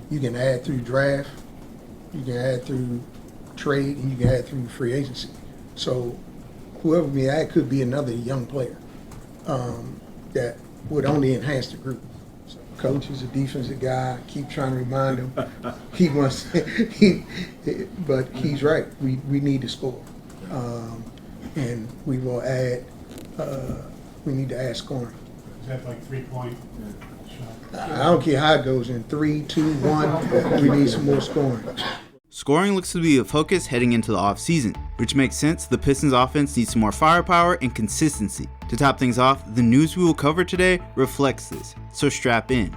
You can add through draft, you can add through trade, and you can add through free agency. So whoever we add could be another young player that would only enhance the group. So coach is a defensive guy. Keep trying to remind him. But he's right. We need to score, and we will add. We need to add scoring. Is that like 3-point shot? I don't care how it goes in 3, 2, 1. We need some more scoring. Scoring looks to be a focus heading into the offseason, which makes sense. The Pistons offense needs some more firepower and consistency. To top things off, the news we will cover today reflects this, so strap in.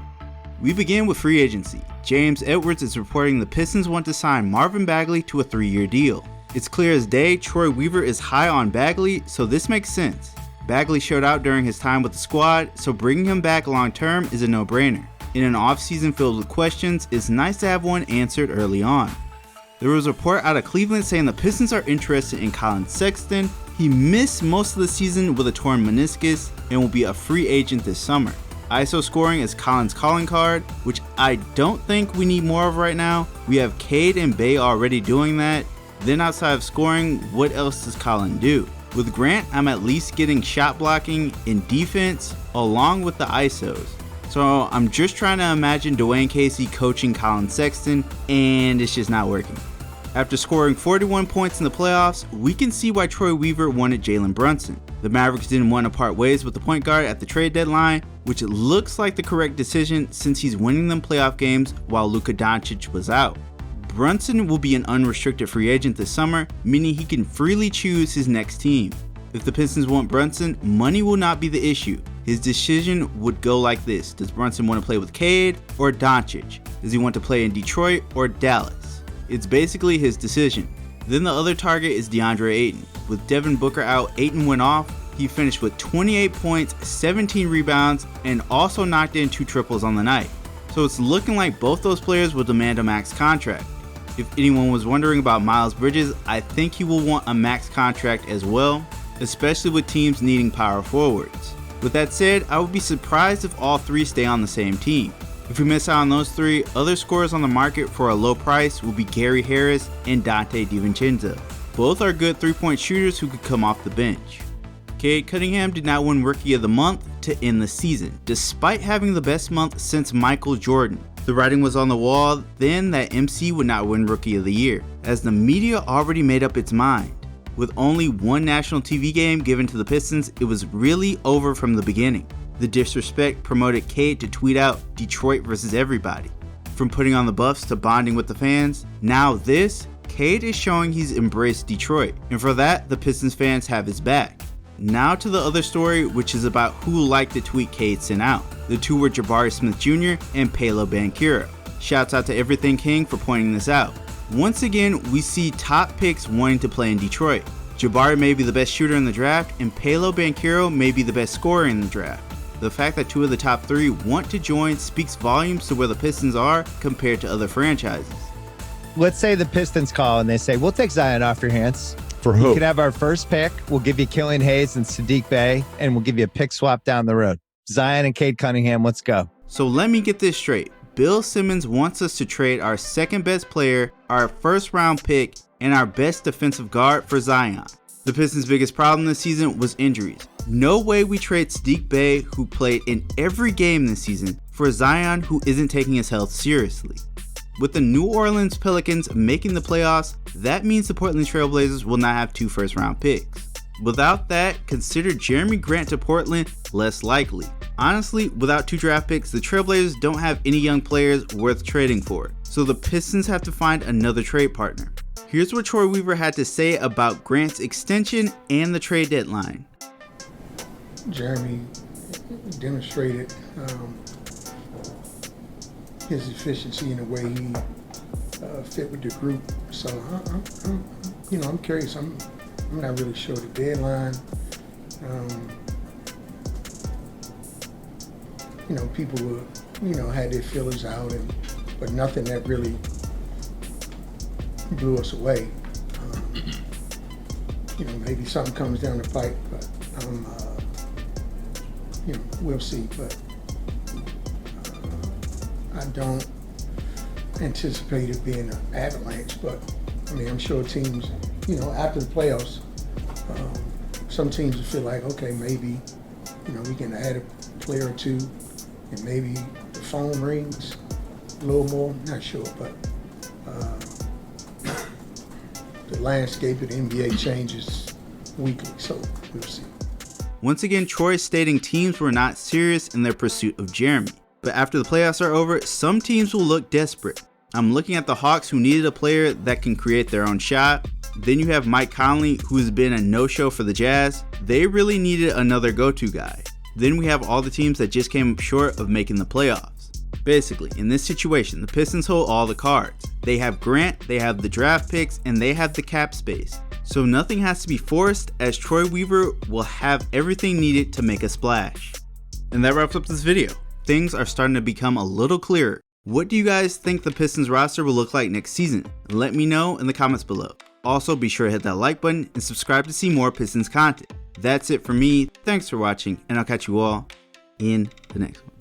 We begin with free agency. James Edwards is reporting the Pistons want to sign Marvin Bagley to a 3-year deal. It's clear as day Troy Weaver is high on Bagley, so this makes sense. Bagley showed out during his time with the squad, so bringing him back long term is a no-brainer. In an offseason filled with questions, it's nice to have one answered early on. There was a report out of Cleveland saying the Pistons are interested in Collin Sexton. He missed most of the season with a torn meniscus and will be a free agent this summer. ISO scoring is Collin's calling card, which I don't think we need more of right now. We have Cade and Bay already doing that. Then outside of scoring, what else does Collin do? With Grant, I'm at least getting shot blocking and defense along with the ISOs. So I'm just trying to imagine Dwayne Casey coaching Collin Sexton, and it's just not working. After scoring 41 points in the playoffs, we can see why Troy Weaver wanted Jalen Brunson. The Mavericks didn't want to part ways with the point guard at the trade deadline, which looks like the correct decision since he's winning them playoff games while Luka Doncic was out. Brunson will be an unrestricted free agent this summer, meaning he can freely choose his next team. If the Pistons want Brunson, money will not be the issue. His decision would go like this. Does Brunson want to play with Cade or Doncic? Does he want to play in Detroit or Dallas? It's basically his decision. Then the other target is DeAndre Ayton. With Devin Booker out, Ayton went off. He finished with 28 points, 17 rebounds, and also knocked in 2 triples on the night. So it's looking like both those players will demand a max contract. If anyone was wondering about Miles Bridges, I think he will want a max contract as well, especially with teams needing power forwards. With that said, I would be surprised if all 3 stay on the same team. If we miss out on those 3, other scorers on the market for a low price will be Gary Harris and Dante DiVincenzo. Both are good 3-point shooters who could come off the bench. Cade Cunningham did not win Rookie of the Month to end the season, despite having the best month since Michael Jordan. The writing was on the wall then that MC would not win Rookie of the Year, as the media already made up its mind. With only one national TV game given to the Pistons, it was really over from the beginning. The disrespect promoted Cade to tweet out Detroit versus everybody. From putting on the buffs to bonding with the fans, now this, Cade is showing he's embraced Detroit, and for that, the Pistons fans have his back. Now to the other story, which is about who liked the tweet Cade sent out. The 2 were Jabari Smith Jr. and Paolo Banchero. Shouts out to Everything King for pointing this out. Once again, we see top picks wanting to play in Detroit. Jabari may be the best shooter in the draft, and Paolo Banchero may be the best scorer in the draft. The fact that 2 of the top 3 want to join speaks volumes to where the Pistons are compared to other franchises. Let's say the Pistons call and they say, we'll take Zion off your hands. For who? You can have our first pick. We'll give you Killian Hayes and Sadiq Bey, and we'll give you a pick swap down the road. Zion and Cade Cunningham, let's go. So let me get this straight. Bill Simmons wants us to trade our second best player, our first round pick, and our best defensive guard for Zion. The Pistons' biggest problem this season was injuries. No way we trade Sadiq Bey, who played in every game this season, for Zion, who isn't taking his health seriously. With the New Orleans Pelicans making the playoffs, that means the Portland Trail Blazers will not have 2 first-round picks. Without that, consider Jeremy Grant to Portland less likely. Honestly, without 2 draft picks, the Trailblazers don't have any young players worth trading for, so the Pistons have to find another trade partner. Here's what Troy Weaver had to say about Grant's extension and the trade deadline. Jeremy demonstrated his efficiency in the way he fit with the group. So I'm curious. I'm not really sure the deadline. People were, had their feelers out, but nothing that really blew us away. Maybe something comes down the pipe, but we'll see. But I don't, anticipate it being an avalanche, but I mean, I'm sure teams, you know, after the playoffs, some teams will feel like, okay, maybe, you know, we can add a player or two, and maybe the phone rings a little more. Not sure, but the landscape of the NBA changes weekly, so we'll see. Once again, Troy stating teams were not serious in their pursuit of Jeremy. But after the playoffs are over, some teams will look desperate. I'm looking at the Hawks, who needed a player that can create their own shot. Then you have Mike Conley, who has been a no-show for the Jazz. They really needed another go-to guy. Then we have all the teams that just came short of making the playoffs. Basically, in this situation, the Pistons hold all the cards. They have Grant, they have the draft picks, and they have the cap space. So nothing has to be forced, as Troy Weaver will have everything needed to make a splash. And that wraps up this video. Things are starting to become a little clearer. What do you guys think the Pistons roster will look like next season? Let me know in the comments below. Also, be sure to hit that like button and subscribe to see more Pistons content. That's it for me. Thanks for watching, and I'll catch you all in the next one.